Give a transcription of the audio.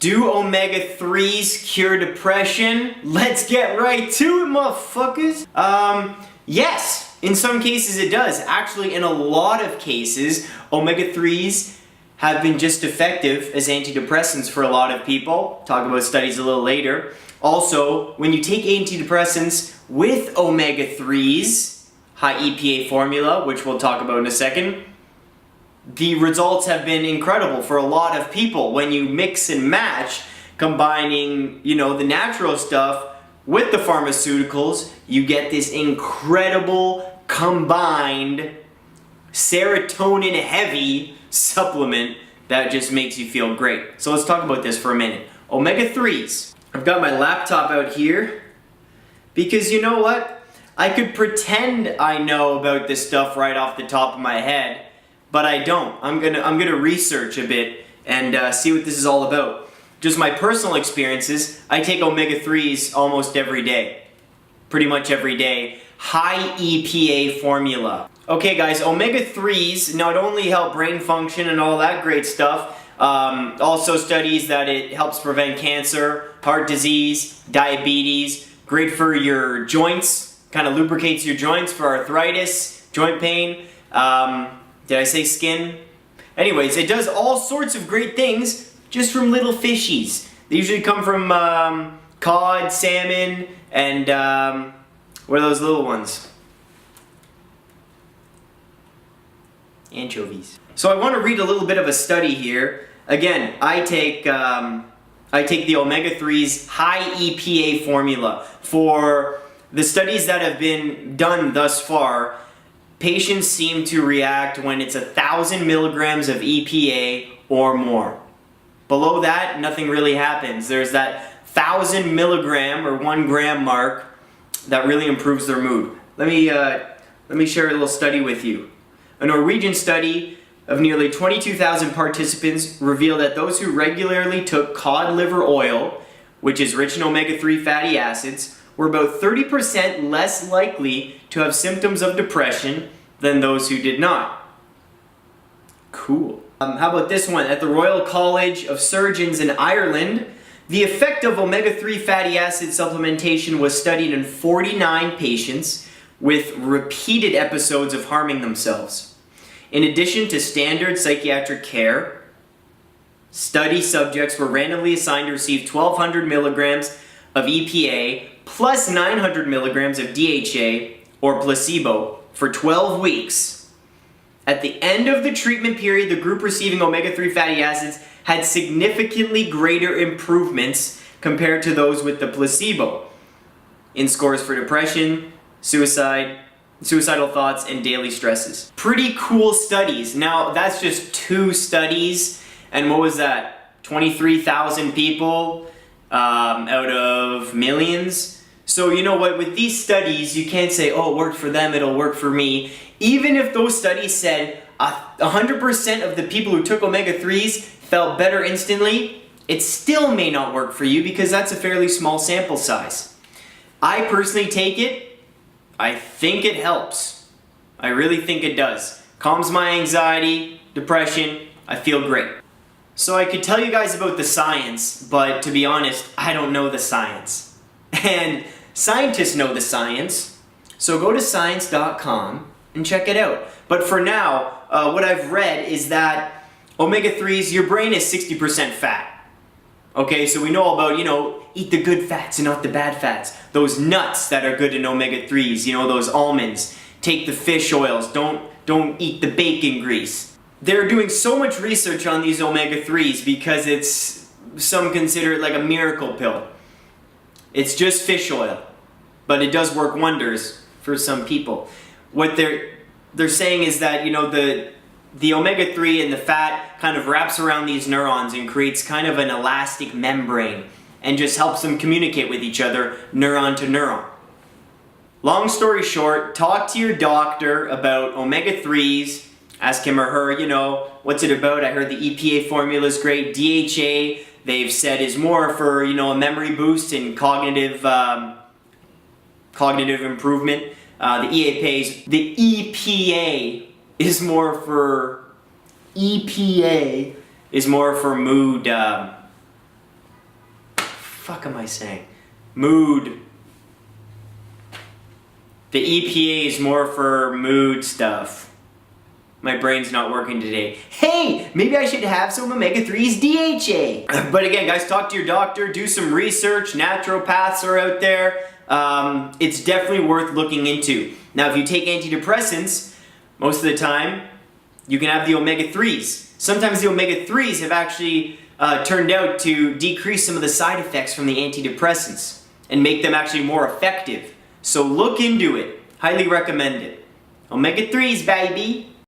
Do omega-3s cure depression? Let's get right to it, motherfuckers. Yes, in some cases it does. Actually, in a lot of cases, omega-3s have been just effective as antidepressants for a lot of people. Talk about studies a little later. Also, when you take antidepressants with omega-3s, high EPA formula, which we'll talk about in a second, the results have been incredible for a lot of people. When you mix and match, combining, the natural stuff with the pharmaceuticals, you get this incredible combined serotonin heavy supplement that just makes you feel great. So let's talk about this for a minute. Omega-3s. I've got my laptop out here because you know what? I could pretend I know about this stuff right off the top of my head, but I don't. I'm gonna research a bit and see what this is all about. Just my personal experiences, I take omega-3s almost every day. Pretty much every day. High EPA formula. Okay guys, omega-3s not only help brain function and all that great stuff, also studies that it helps prevent cancer, heart disease, diabetes, great for your joints, kind of lubricates your joints for arthritis, joint pain, did I say skin? Anyways, it does all sorts of great things just from little fishies. They usually come from cod, salmon, and what are those little ones? Anchovies. So I want to read a little bit of a study here. Again, I take the omega-3s high EPA formula. For the studies that have been done thus far, patients seem to react when it's 1,000 milligrams of EPA or more. Below that, nothing really happens. There's that 1,000 milligram or 1 gram mark that really improves their mood. Let me share a little study with you. A Norwegian study of nearly 22,000 participants revealed that those who regularly took cod liver oil, which is rich in omega-3 fatty acids, were about 30% less likely to have symptoms of depression than those who did not. Cool. How about this one? At the Royal College of Surgeons in Ireland, the effect of omega-3 fatty acid supplementation was studied in 49 patients with repeated episodes of harming themselves. In addition to standard psychiatric care, study subjects were randomly assigned to receive 1,200 milligrams of EPA plus 900 milligrams of DHA or placebo for 12 weeks. At the end of the treatment period, the group receiving omega-3 fatty acids had significantly greater improvements compared to those with the placebo in scores for depression, suicidal thoughts, and daily stresses. Pretty cool studies. Now, that's just 2 studies, and what was that? 23,000 people out of millions? So you know what, with these studies, you can't say, oh, it worked for them, it'll work for me. Even if those studies said 100% of the people who took omega-3s felt better instantly, it still may not work for you because that's a fairly small sample size. I personally take it. I think it helps. I really think it does. Calms my anxiety, depression, I feel great. So I could tell you guys about the science, but to be honest, I don't know the science. And scientists know the science, so go to science.com and check it out. But for now, what I've read is that omega-3s, your brain is 60% fat. Okay, so we know about, eat the good fats and not the bad fats. Those nuts that are good in omega-3s, those almonds. Take the fish oils, don't eat the bacon grease. They're doing so much research on these omega-3s because some consider it like a miracle pill. It's just fish oil, but it does work wonders for some people. What they're saying is that, the omega-3 and the fat kind of wraps around these neurons and creates kind of an elastic membrane and just helps them communicate with each other, neuron to neuron. Long story short, talk to your doctor about omega-3s, ask him or her, what's it about? I heard the EPA formula is great. DHA, they've said, is more for, a memory boost and cognitive improvement. The EPA is more for mood fuck am I saying? Mood. The EPA is more for mood stuff. My brain's not working today. Hey, maybe I should have some omega-3s DHA. But again, guys, talk to your doctor, do some research. Naturopaths are out there. It's definitely worth looking into. Now, if you take antidepressants, most of the time, you can have the omega-3s. Sometimes the omega-3s have actually turned out to decrease some of the side effects from the antidepressants and make them actually more effective. So look into it. Highly recommend it. Omega-3s, baby!